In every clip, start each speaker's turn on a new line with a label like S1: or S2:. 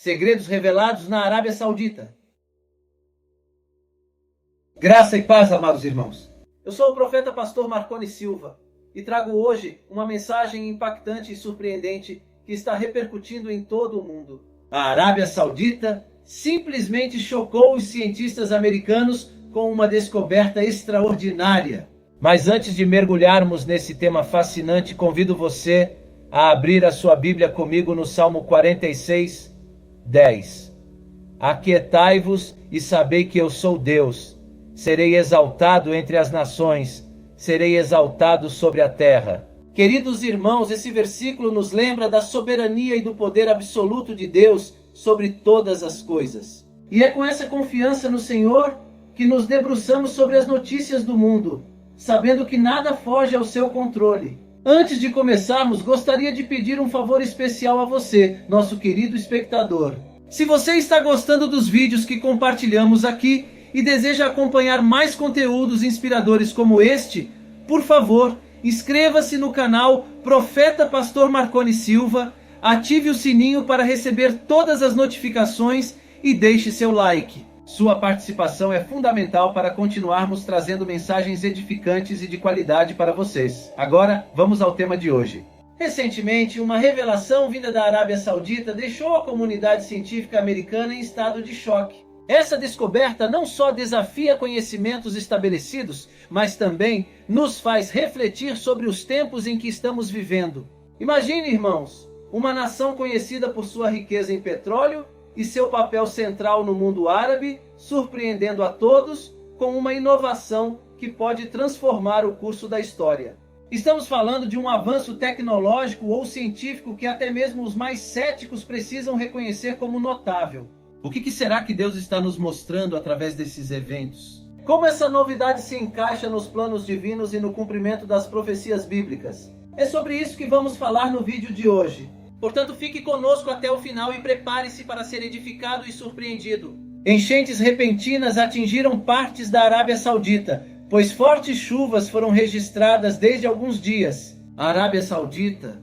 S1: Segredos revelados na Arábia Saudita. Graça e paz, amados irmãos. Eu sou o profeta pastor Marconi Silva e trago hoje uma mensagem impactante e surpreendente que está repercutindo em todo o mundo. A Arábia Saudita simplesmente chocou os cientistas americanos com uma descoberta extraordinária. Mas antes de mergulharmos nesse tema fascinante, convido você a abrir a sua Bíblia comigo no Salmo 46, 10. Aquietai-vos e sabei que eu sou Deus. Serei exaltado entre as nações, serei exaltado sobre a terra. Queridos irmãos, esse versículo nos lembra da soberania e do poder absoluto de Deus sobre todas as coisas. E é com essa confiança no Senhor que nos debruçamos sobre as notícias do mundo, sabendo que nada foge ao seu controle. Antes de começarmos, gostaria de pedir um favor especial a você, nosso querido espectador. Se você está gostando dos vídeos que compartilhamos aqui e deseja acompanhar mais conteúdos inspiradores como este, por favor, inscreva-se no canal Profeta Pastor Marconi Silva, ative o sininho para receber todas as notificações e deixe seu like. Sua participação é fundamental para continuarmos trazendo mensagens edificantes e de qualidade para vocês. Agora, vamos ao tema de hoje. Recentemente, uma revelação vinda da Arábia Saudita deixou a comunidade científica americana em estado de choque. Essa descoberta não só desafia conhecimentos estabelecidos, mas também nos faz refletir sobre os tempos em que estamos vivendo. Imagine, irmãos, uma nação conhecida por sua riqueza em petróleo e seu papel central no mundo árabe, surpreendendo a todos com uma inovação que pode transformar o curso da história. Estamos falando de um avanço tecnológico ou científico que até mesmo os mais céticos precisam reconhecer como notável. O que será que Deus está nos mostrando através desses eventos? Como essa novidade se encaixa nos planos divinos e no cumprimento das profecias bíblicas? É sobre isso que vamos falar no vídeo de hoje. Portanto, fique conosco até o final e prepare-se para ser edificado e surpreendido. Enchentes repentinas atingiram partes da Arábia Saudita, pois fortes chuvas foram registradas desde alguns dias. A Arábia Saudita,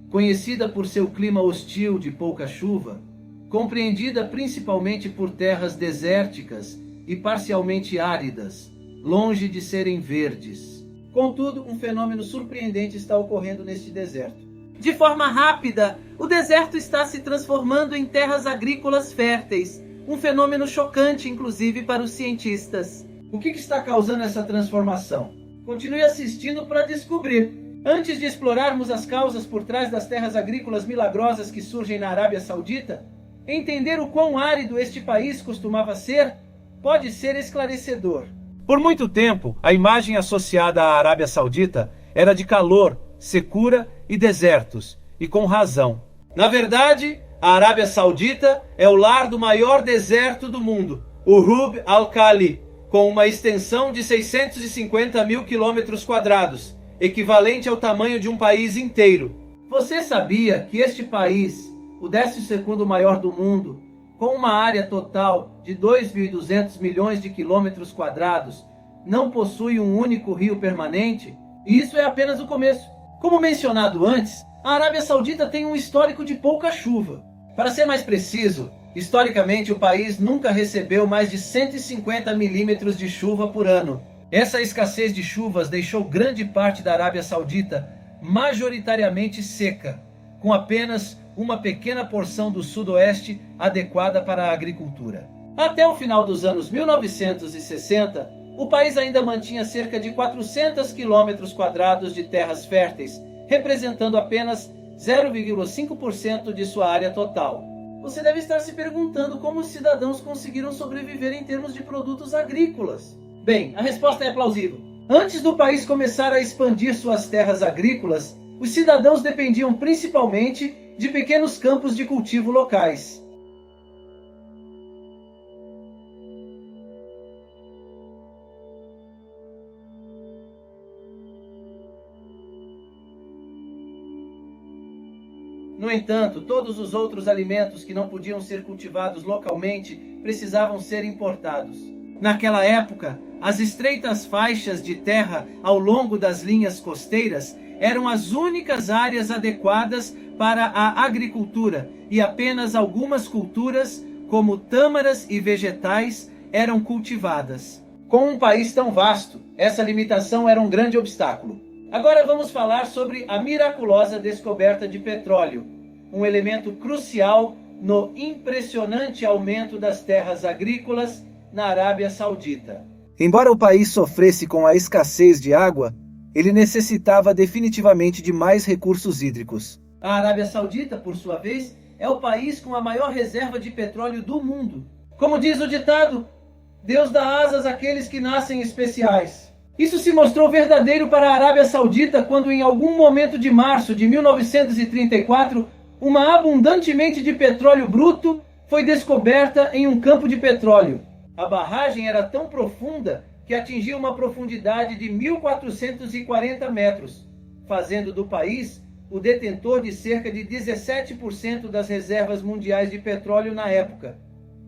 S1: conhecida por seu clima hostil de pouca chuva, compreendida principalmente por terras desérticas e parcialmente áridas, longe de serem verdes. Contudo, um fenômeno surpreendente está ocorrendo neste deserto. De forma rápida, o deserto está se transformando em terras agrícolas férteis, um fenômeno chocante, inclusive, para os cientistas. O que está causando essa transformação? Continue assistindo para descobrir. Antes de explorarmos as causas por trás das terras agrícolas milagrosas que surgem na Arábia Saudita, entender o quão árido este país costumava ser pode ser esclarecedor. Por muito tempo, a imagem associada à Arábia Saudita era de calor, secura e desertos, e com razão. Na verdade, a Arábia Saudita é o lar do maior deserto do mundo, o Rub al-Khali, com uma extensão de 650 mil quilômetros quadrados, equivalente ao tamanho de um país inteiro. Você sabia que este país, o 12º maior do mundo, com uma área total de 2.200 milhões de quilômetros quadrados, não possui um único rio permanente? E isso é apenas o começo. Como mencionado antes, a Arábia Saudita tem um histórico de pouca chuva. Para ser mais preciso, historicamente o país nunca recebeu mais de 150 milímetros de chuva por ano. Essa escassez de chuvas deixou grande parte da Arábia Saudita majoritariamente seca, com apenas uma pequena porção do sudoeste adequada para a agricultura. Até o final dos anos 1960, o país ainda mantinha cerca de 400 quilômetros quadrados de terras férteis, representando apenas 0,5% de sua área total. Você deve estar se perguntando como os cidadãos conseguiram sobreviver em termos de produtos agrícolas. Bem, a resposta é plausível. Antes do país começar a expandir suas terras agrícolas, os cidadãos dependiam principalmente de pequenos campos de cultivo locais. No entanto, todos os outros alimentos que não podiam ser cultivados localmente precisavam ser importados. Naquela época, as estreitas faixas de terra ao longo das linhas costeiras eram as únicas áreas adequadas para a agricultura e apenas algumas culturas, como tâmaras e vegetais, eram cultivadas. Com um país tão vasto, essa limitação era um grande obstáculo. Agora vamos falar sobre a miraculosa descoberta de petróleo, um elemento crucial no impressionante aumento das terras agrícolas na Arábia Saudita. Embora o país sofresse com a escassez de água, ele necessitava definitivamente de mais recursos hídricos. A Arábia Saudita, por sua vez, é o país com a maior reserva de petróleo do mundo. Como diz o ditado, Deus dá asas àqueles que nascem especiais. Isso se mostrou verdadeiro para a Arábia Saudita quando, em algum momento de março de 1934, uma abundantemente de petróleo bruto foi descoberta em um campo de petróleo. A barragem era tão profunda que atingia uma profundidade de 1.440 metros, fazendo do país o detentor de cerca de 17% das reservas mundiais de petróleo na época,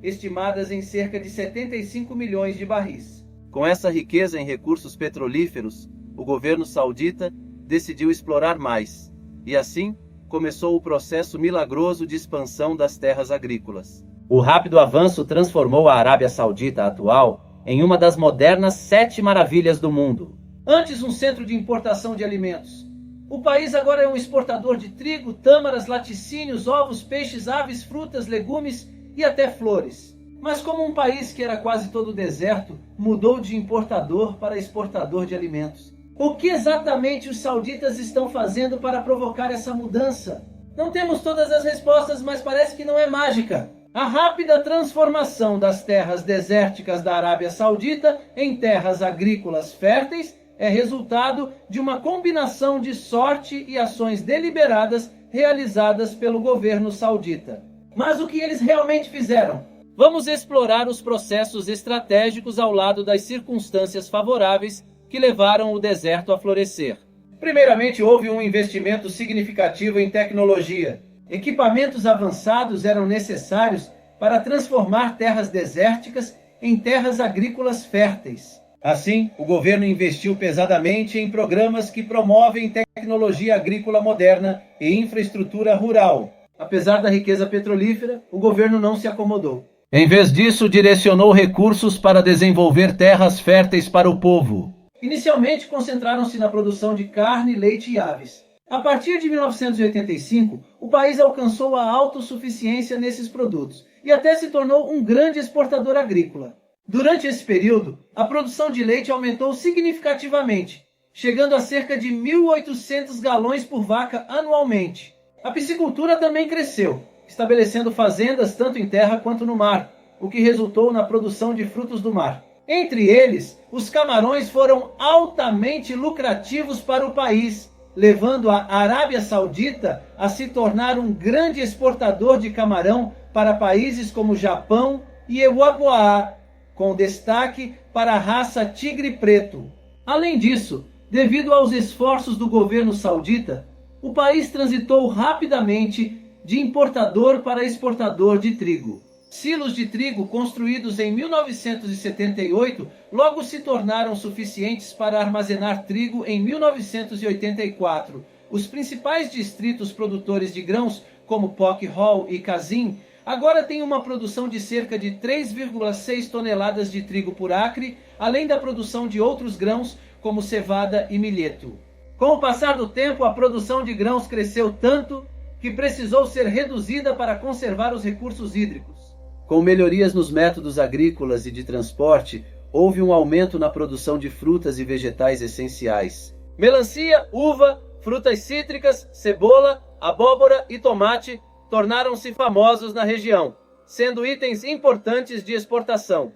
S1: estimadas em cerca de 75 milhões de barris. Com essa riqueza em recursos petrolíferos, o governo saudita decidiu explorar mais, e assim começou o processo milagroso de expansão das terras agrícolas. O rápido avanço transformou a Arábia Saudita atual em uma das modernas 7 maravilhas do mundo. Antes um centro de importação de alimentos, o país agora é um exportador de trigo, tâmaras, laticínios, ovos, peixes, aves, frutas, legumes e até flores. Mas como um país que era quase todo deserto, mudou de importador para exportador de alimentos. O que exatamente os sauditas estão fazendo para provocar essa mudança? Não temos todas as respostas, mas parece que não é mágica. A rápida transformação das terras desérticas da Arábia Saudita em terras agrícolas férteis é resultado de uma combinação de sorte e ações deliberadas realizadas pelo governo saudita. Mas o que eles realmente fizeram? Vamos explorar os processos estratégicos ao lado das circunstâncias favoráveis que levaram o deserto a florescer. Primeiramente, houve um investimento significativo em tecnologia. Equipamentos avançados eram necessários para transformar terras desérticas em terras agrícolas férteis. Assim, o governo investiu pesadamente em programas que promovem tecnologia agrícola moderna e infraestrutura rural. Apesar da riqueza petrolífera, o governo não se acomodou. Em vez disso, direcionou recursos para desenvolver terras férteis para o povo. Inicialmente, concentraram-se na produção de carne, leite e aves. A partir de 1985, o país alcançou a autossuficiência nesses produtos e até se tornou um grande exportador agrícola. Durante esse período, a produção de leite aumentou significativamente, chegando a cerca de 1.800 galões por vaca anualmente. A piscicultura também cresceu, estabelecendo fazendas tanto em terra quanto no mar, o que resultou na produção de frutos do mar. Entre eles, os camarões foram altamente lucrativos para o país, levando a Arábia Saudita a se tornar um grande exportador de camarão para países como Japão e Equador, com destaque para a raça tigre preto. Além disso, devido aos esforços do governo saudita, o país transitou rapidamente de importador para exportador de trigo. Silos de trigo construídos em 1978 logo se tornaram suficientes para armazenar trigo em 1984. Os principais distritos produtores de grãos, como Poc Hall e Kazim, agora têm uma produção de cerca de 3,6 toneladas de trigo por acre, além da produção de outros grãos, como cevada e milheto. Com o passar do tempo, a produção de grãos cresceu tanto que precisou ser reduzida para conservar os recursos hídricos. Com melhorias nos métodos agrícolas e de transporte, houve um aumento na produção de frutas e vegetais essenciais. Melancia, uva, frutas cítricas, cebola, abóbora e tomate tornaram-se famosos na região, sendo itens importantes de exportação.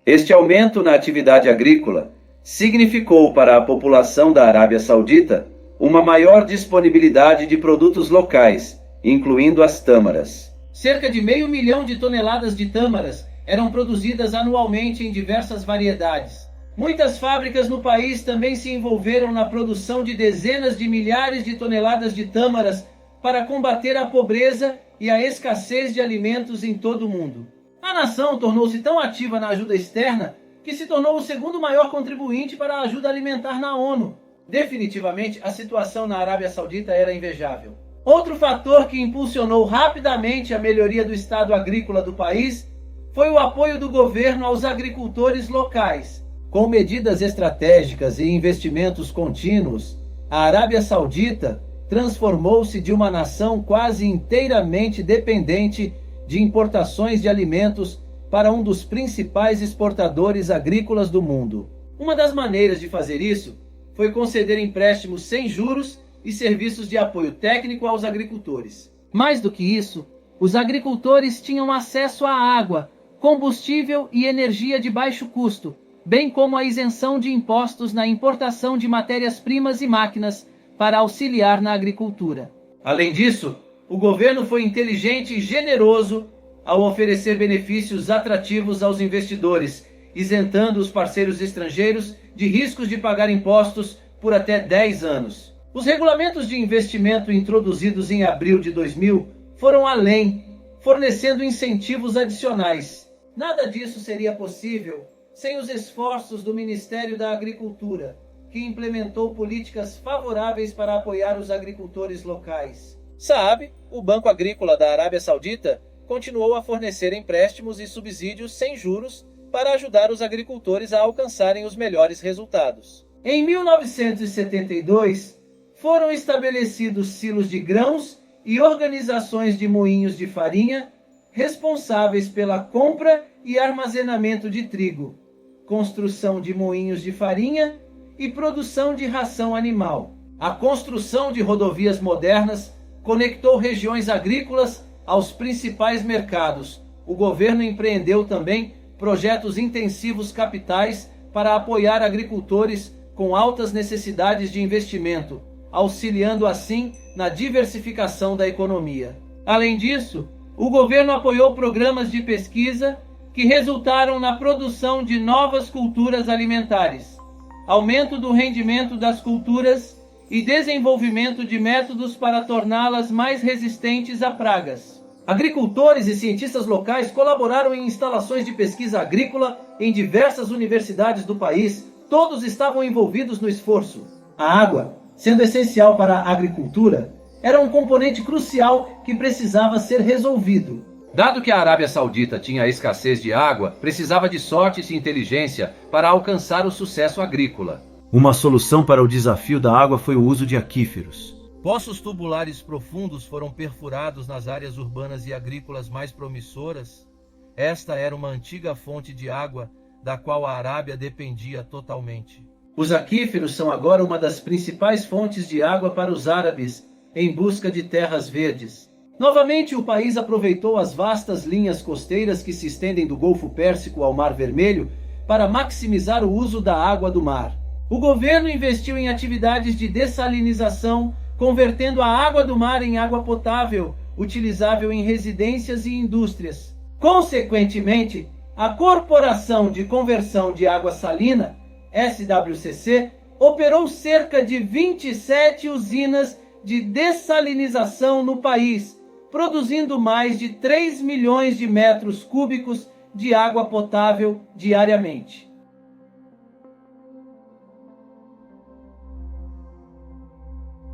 S1: Este aumento na atividade agrícola significou para a população da Arábia Saudita uma maior disponibilidade de produtos locais, incluindo as tâmaras. Cerca de 500 mil de toneladas de tâmaras eram produzidas anualmente em diversas variedades. Muitas fábricas no país também se envolveram na produção de dezenas de milhares de toneladas de tâmaras para combater a pobreza e a escassez de alimentos em todo o mundo. A nação tornou-se tão ativa na ajuda externa que se tornou o segundo maior contribuinte para a ajuda alimentar na ONU. Definitivamente, a situação na Arábia Saudita era invejável. Outro fator que impulsionou rapidamente a melhoria do estado agrícola do país foi o apoio do governo aos agricultores locais. Com medidas estratégicas e investimentos contínuos, a Arábia Saudita transformou-se de uma nação quase inteiramente dependente de importações de alimentos para um dos principais exportadores agrícolas do mundo. Uma das maneiras de fazer isso foi conceder empréstimos sem juros e serviços de apoio técnico aos agricultores. Mais do que isso, os agricultores tinham acesso à água, combustível e energia de baixo custo, bem como a isenção de impostos na importação de matérias-primas e máquinas para auxiliar na agricultura. Além disso, o governo foi inteligente e generoso ao oferecer benefícios atrativos aos investidores, isentando os parceiros estrangeiros de riscos de pagar impostos por até 10 anos. Os regulamentos de investimento introduzidos em abril de 2000 foram além, fornecendo incentivos adicionais. Nada disso seria possível sem os esforços do Ministério da Agricultura, que implementou políticas favoráveis para apoiar os agricultores locais. Saab, o Banco Agrícola da Arábia Saudita, continuou a fornecer empréstimos e subsídios sem juros para ajudar os agricultores a alcançarem os melhores resultados. Em 1972, foram estabelecidos silos de grãos e organizações de moinhos de farinha responsáveis pela compra e armazenamento de trigo, construção de moinhos de farinha e produção de ração animal. A construção de rodovias modernas conectou regiões agrícolas aos principais mercados. O governo empreendeu também projetos intensivos capitais para apoiar agricultores com altas necessidades de investimento, auxiliando assim na diversificação da economia. Além disso, o governo apoiou programas de pesquisa que resultaram na produção de novas culturas alimentares, aumento do rendimento das culturas e desenvolvimento de métodos para torná-las mais resistentes a pragas. Agricultores e cientistas locais colaboraram em instalações de pesquisa agrícola em diversas universidades do país. Todos estavam envolvidos no esforço. A água, sendo essencial para a agricultura, era um componente crucial que precisava ser resolvido. Dado que a Arábia Saudita tinha escassez de água, precisava de sorte e inteligência para alcançar o sucesso agrícola. Uma solução para o desafio da água foi o uso de aquíferos. Poços tubulares profundos foram perfurados nas áreas urbanas e agrícolas mais promissoras. Esta era uma antiga fonte de água da qual a Arábia dependia totalmente. Os aquíferos são agora uma das principais fontes de água para os árabes em busca de terras verdes. Novamente, o país aproveitou as vastas linhas costeiras que se estendem do Golfo Pérsico ao Mar Vermelho para maximizar o uso da água do mar. O governo investiu em atividades de dessalinização, convertendo a água do mar em água potável, utilizável em residências e indústrias. Consequentemente, a Corporação de Conversão de Água Salina, SWCC, operou cerca de 27 usinas de dessalinização no país, produzindo mais de 3 milhões de metros cúbicos de água potável diariamente.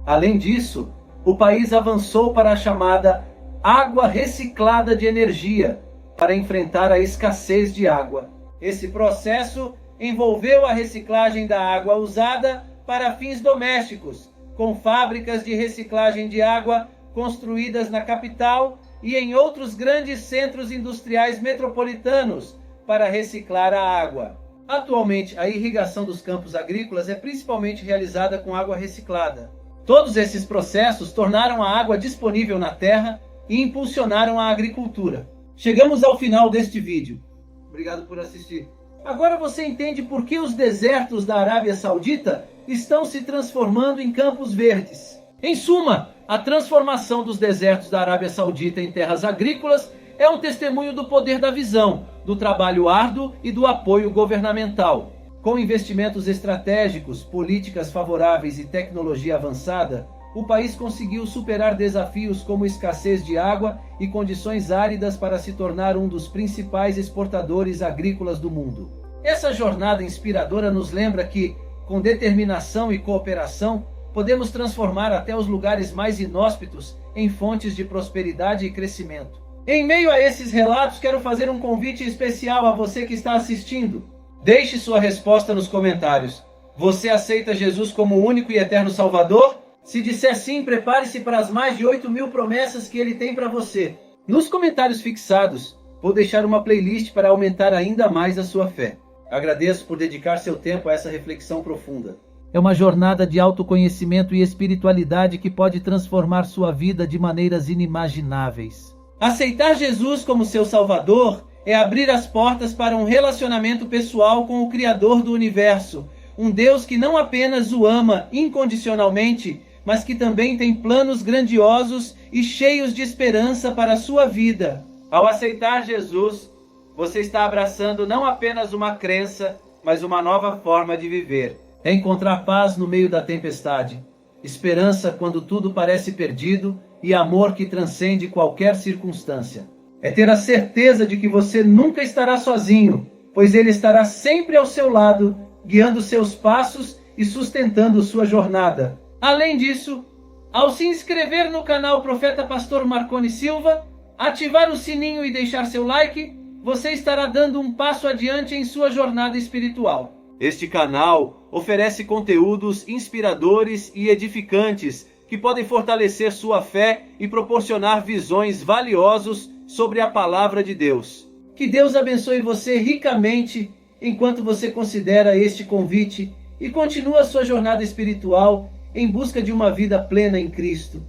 S1: Além disso, o país avançou para a chamada água reciclada de energia, para enfrentar a escassez de água. Esse processo envolveu a reciclagem da água usada para fins domésticos, com fábricas de reciclagem de água construídas na capital e em outros grandes centros industriais metropolitanos para reciclar a água. Atualmente, a irrigação dos campos agrícolas é principalmente realizada com água reciclada. Todos esses processos tornaram a água disponível na terra e impulsionaram a agricultura. Chegamos ao final deste vídeo. Obrigado por assistir. Agora você entende por que os desertos da Arábia Saudita estão se transformando em campos verdes. Em suma, a transformação dos desertos da Arábia Saudita em terras agrícolas é um testemunho do poder da visão, do trabalho árduo e do apoio governamental. Com investimentos estratégicos, políticas favoráveis e tecnologia avançada, o país conseguiu superar desafios como escassez de água e condições áridas para se tornar um dos principais exportadores agrícolas do mundo. Essa jornada inspiradora nos lembra que, com determinação e cooperação, podemos transformar até os lugares mais inóspitos em fontes de prosperidade e crescimento. Em meio a esses relatos, quero fazer um convite especial a você que está assistindo. Deixe sua resposta nos comentários. Você aceita Jesus como o único e eterno Salvador? Se disser sim, prepare-se para as mais de 8.000 promessas que Ele tem para você. Nos comentários fixados, vou deixar uma playlist para aumentar ainda mais a sua fé. Agradeço por dedicar seu tempo a essa reflexão profunda. É uma jornada de autoconhecimento e espiritualidade que pode transformar sua vida de maneiras inimagináveis. Aceitar Jesus como seu Salvador é abrir as portas para um relacionamento pessoal com o Criador do Universo, um Deus que não apenas o ama incondicionalmente, mas que também tem planos grandiosos e cheios de esperança para a sua vida. Ao aceitar Jesus, você está abraçando não apenas uma crença, mas uma nova forma de viver. É encontrar paz no meio da tempestade, esperança quando tudo parece perdido e amor que transcende qualquer circunstância. É ter a certeza de que você nunca estará sozinho, pois Ele estará sempre ao seu lado, guiando seus passos e sustentando sua jornada. Além disso, ao se inscrever no canal Profeta Pastor Marconi Silva, ativar o sininho e deixar seu like, você estará dando um passo adiante em sua jornada espiritual. Este canal oferece conteúdos inspiradores e edificantes que podem fortalecer sua fé e proporcionar visões valiosas sobre a palavra de Deus. Que Deus abençoe você ricamente enquanto você considera este convite e continua sua jornada espiritual em busca de uma vida plena em Cristo.